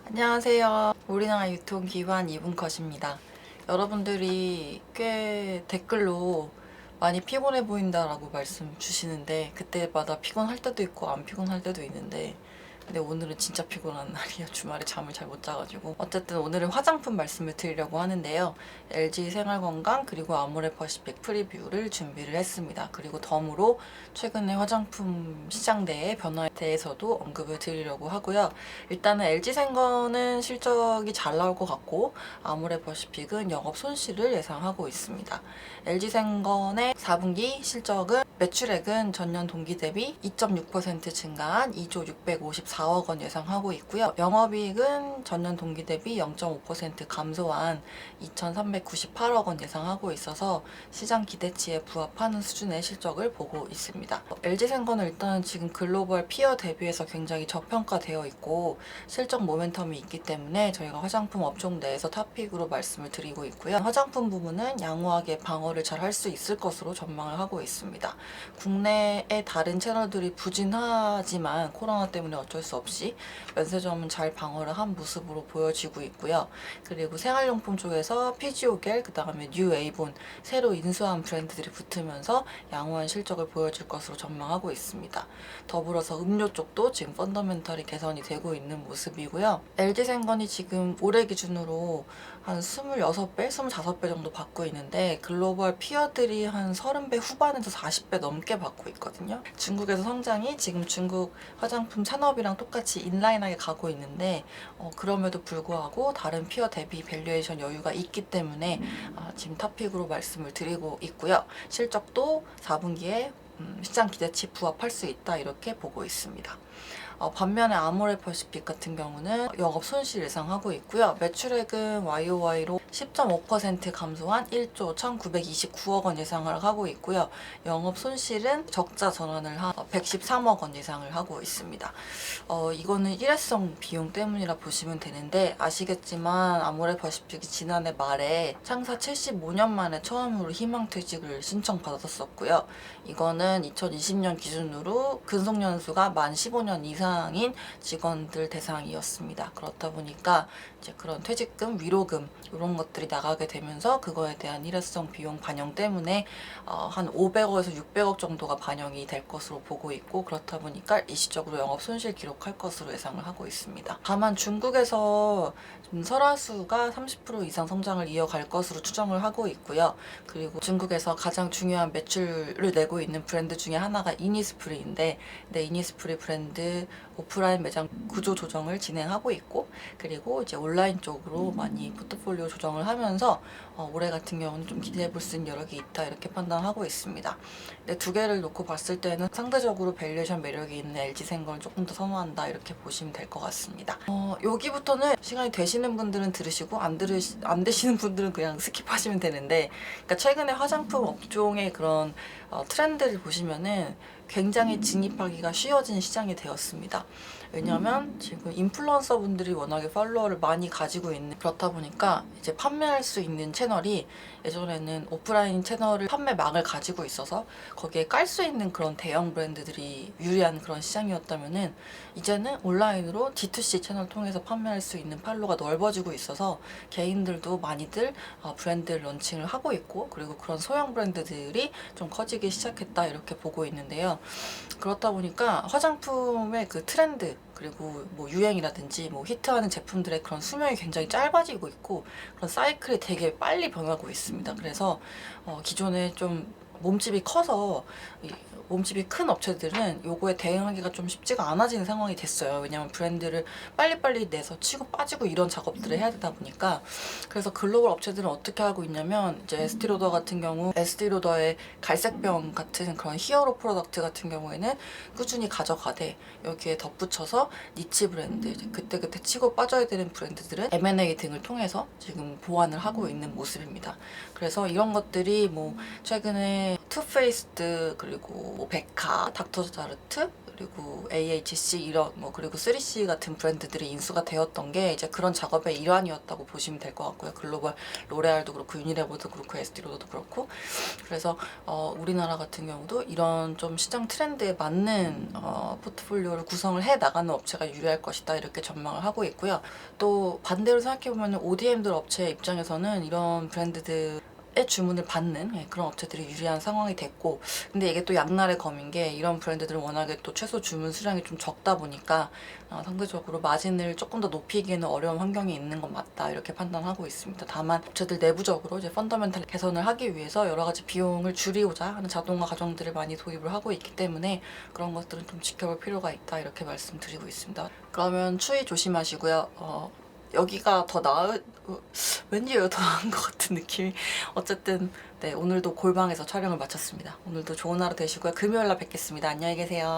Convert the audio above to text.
안녕하세요. 우리나라 유통기관 이분컷입니다. 여러분들이 꽤 댓글로 많이 피곤해 보인다라고 말씀 주시는데 그때마다 피곤할 때도 있고 안 피곤할 때도 있는데 근데 오늘은 진짜 피곤한 날이에요. 주말에 잠을 잘 못 자가지고. 어쨌든 오늘은 화장품 말씀을 드리려고 하는데요. LG 생활건강 그리고 아모레퍼시픽 프리뷰를 준비를 했습니다. 그리고 덤으로 최근에 화장품 시장대의 변화에 대해서도 언급을 드리려고 하고요. 일단은 LG 생건은 실적이 잘 나올 것 같고 아모레퍼시픽은 영업 손실을 예상하고 있습니다. LG 생건의 4분기 실적은 매출액은 전년 동기 대비 2.6% 증가한 2조 654억 원 예상하고 있고요. 영업이익은 전년 동기 대비 0.5% 감소한 2,398억 원 예상하고 있어서 시장 기대치에 부합하는 수준의 실적을 보고 있습니다. LG생건은 일단 지금 글로벌 피어 대비해서 굉장히 저평가되어 있고 실적 모멘텀이 있기 때문에 저희가 화장품 업종 내에서 탑픽으로 말씀을 드리고 있고요. 화장품 부문은 양호하게 방어를 잘 할 수 있을 것으로 전망을 하고 있습니다. 국내의 다른 채널들이 부진하지만 코로나 때문에 어쩔 수 없이 면세점은 잘 방어를 한 모습으로 보여지고 있고요. 그리고 생활용품 쪽에서 피지오겔, 그 다음에 뉴에이본 새로 인수한 브랜드들이 붙으면서 양호한 실적을 보여줄 것으로 전망하고 있습니다. 더불어서 음료 쪽도 지금 펀더멘털이 개선이 되고 있는 모습이고요. LG생건이 지금 올해 기준으로 한 26배, 25배 정도 받고 있는데 글로벌 피어들이 한 30배 후반에서 40배 넘게 받고 있거든요. 중국에서 성장이 지금 중국 화장품 산업이랑 똑같이 인라인하게 가고 있는데 그럼에도 불구하고 다른 피어 대비 밸류에이션 여유가 있기 때문에 지금 탑픽으로 말씀을 드리고 있고요. 실적도 4분기에 시장 기대치 부합할 수 있다 이렇게 보고 있습니다. 반면에 아모레퍼시픽 같은 경우는 영업 손실 예상하고 있고요. 매출액은 YOY로 10.5% 감소한 1조 1,929억 원 예상을 하고 있고요. 영업 손실은 적자 전환을 한 113억 원 예상을 하고 있습니다. 이거는 일회성 비용 때문이라 보시면 되는데 아시겠지만 아모레퍼시픽이 지난해 말에 창사 75년 만에 처음으로 희망퇴직을 신청받았었고요. 이거는 2020년 기준으로 근속연수가 만 15년 이상인 직원들 대상이었습니다. 그렇다 보니까 이제 그런 퇴직금, 위로금 이런 것들이 나가게 되면서 그거에 대한 일회성 비용 반영 때문에 한 500억에서 600억 정도가 반영이 될 것으로 보고 있고 그렇다 보니까 일시적으로 영업 손실 기록할 것으로 예상을 하고 있습니다. 다만 중국에서 설화수가 30% 이상 성장을 이어갈 것으로 추정을 하고 있고요. 그리고 중국에서 가장 중요한 매출을 내고 있는 브랜드 중에 하나가 이니스프리인데 이니스프리 브랜드 오프라인 매장 구조 조정을 진행하고 있고 그리고 이제 온라인 쪽으로 많이 포트폴리오 조정을 하면서 올해 같은 경우는 좀 기대해 볼 수 있는 여력이 있다 이렇게 판단하고 있습니다. 근데 두 개를 놓고 봤을 때는 상대적으로 밸류에이션 매력이 있는 LG생건을 조금 더 선호한다 이렇게 보시면 될 것 같습니다. 여기부터는 시간이 되시는 분들은 들으시고 안 되시는 분들은 그냥 스킵하시면 되는데 그러니까 최근에 화장품 업종의 그런 트렌드를 보시면은 굉장히 진입하기가 쉬워진 시장이 되었습니다. 왜냐하면 지금 인플루언서 분들이 워낙에 팔로워를 많이 가지고 있는 그렇다 보니까 이제 판매할 수 있는 채널이 예전에는 오프라인 채널을 판매망을 가지고 있어서 거기에 깔 수 있는 그런 대형 브랜드들이 유리한 그런 시장이었다면은 이제는 온라인으로 D2C 채널 통해서 판매할 수 있는 판로가 넓어지고 있어서 개인들도 많이들 브랜드 런칭을 하고 있고 그리고 그런 소형 브랜드들이 좀 커지기 시작했다 이렇게 보고 있는데요. 그렇다 보니까 화장품의 그 트렌드 그리고 뭐 유행이라든지 뭐 히트하는 제품들의 그런 수명이 굉장히 짧아지고 있고 그런 사이클이 되게 빨리 변하고 있습니다. 그래서 기존에 좀 몸집이 커서 몸집이 큰 업체들은 요거에 대응하기가 좀 쉽지가 않아지는 상황이 됐어요. 왜냐면 브랜드를 빨리빨리 내서 치고 빠지고 이런 작업들을 해야 되다 보니까 그래서 글로벌 업체들은 어떻게 하고 있냐면 이제 에스티로더 같은 경우 에스티로더의 갈색병 같은 그런 히어로 프로덕트 같은 경우에는 꾸준히 가져가되 여기에 덧붙여서 니치 브랜드 이제 그때그때 치고 빠져야 되는 브랜드들은 M&A 등을 통해서 지금 보완을 하고 있는 모습입니다. 그래서 이런 것들이 뭐 최근에 투페이스드 그리고 뭐 베카, 닥터자르트 그리고 AHC 이런 그리고 3C 같은 브랜드들이 인수가 되었던 게 이제 그런 작업의 일환이었다고 보시면 될 것 같고요. 글로벌 로레알도 그렇고 유니레버도 그렇고 에스티로더도 그렇고. 그래서 우리나라 같은 경우도 이런 좀 시장 트렌드에 맞는 포트폴리오를 구성을 해 나가는 업체가 유리할 것이다, 이렇게 전망을 하고 있고요. 또 반대로 생각해보면 ODM들 업체 입장에서는 이런 브랜드들 의 주문을 받는 그런 업체들이 유리한 상황이 됐고, 근데 이게 또 양날의 검인 게 이런 브랜드들은 워낙에 또 최소 주문 수량이 좀 적다 보니까 상대적으로 마진을 조금 더 높이기에는 어려운 환경이 있는 건 맞다, 이렇게 판단하고 있습니다. 다만 업체들 내부적으로 이제 펀더멘탈 개선을 하기 위해서 여러 가지 비용을 줄이고자 하는 자동화 과정들을 많이 도입을 하고 있기 때문에 그런 것들은 좀 지켜볼 필요가 있다, 이렇게 말씀드리고 있습니다. 그러면 추위 조심하시고요. 여기가 더 왠지 여기가 더 나은 것 같은 느낌이. 어쨌든 네, 오늘도 골방에서 촬영을 마쳤습니다. 오늘도 좋은 하루 되시고요. 금요일날 뵙겠습니다. 안녕히 계세요.